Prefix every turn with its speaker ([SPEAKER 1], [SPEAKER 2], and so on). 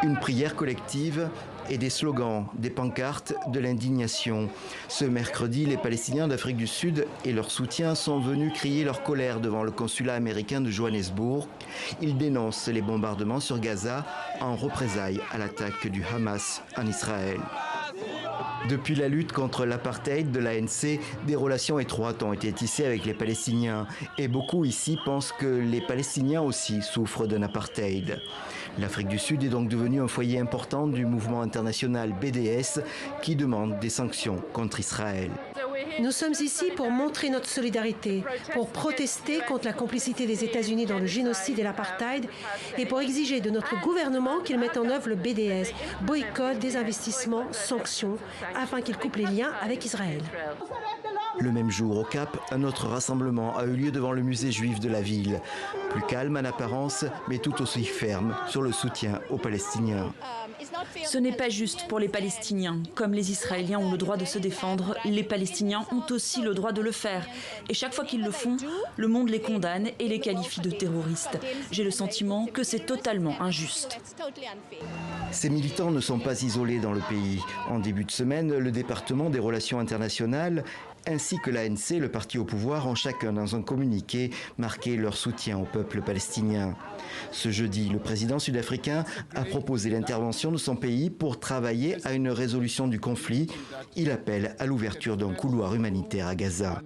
[SPEAKER 1] Une prière collective et des slogans, des pancartes, de l'indignation. Ce mercredi, les Palestiniens d'Afrique du Sud et leurs soutiens sont venus crier leur colère devant le consulat américain de Johannesburg. Ils dénoncent les bombardements sur Gaza en représailles à l'attaque du Hamas en Israël. Depuis la lutte contre l'apartheid de l'ANC, des relations étroites ont été tissées avec les Palestiniens. Et beaucoup ici pensent que les Palestiniens aussi souffrent d'un apartheid. L'Afrique du Sud est donc devenue un foyer important du mouvement international BDS qui demande des sanctions contre Israël.
[SPEAKER 2] Nous sommes ici pour montrer notre solidarité, pour protester contre la complicité des États-Unis dans le génocide et l'apartheid et pour exiger de notre gouvernement qu'il mette en œuvre le BDS, boycott, désinvestissement, sanctions, afin qu'il coupe les liens avec Israël.
[SPEAKER 1] Le même jour, au Cap, un autre rassemblement a eu lieu devant le musée juif de la ville. Plus calme en apparence, mais tout aussi ferme sur le soutien aux Palestiniens.
[SPEAKER 3] Ce n'est pas juste pour les Palestiniens. Comme les Israéliens ont le droit de se défendre, les Palestiniens ont aussi le droit de le faire. Et chaque fois qu'ils le font, le monde les condamne et les qualifie de terroristes. J'ai le sentiment que c'est totalement injuste.
[SPEAKER 1] Ces militants ne sont pas isolés dans le pays. En début de semaine, le département des relations internationales ainsi que l'ANC, le parti au pouvoir, ont chacun dans un communiqué marqué leur soutien au peuple palestinien. Ce jeudi, le président sud-africain a proposé l'intervention de son pays pour travailler à une résolution du conflit. Il appelle à l'ouverture d'un couloir humanitaire à Gaza.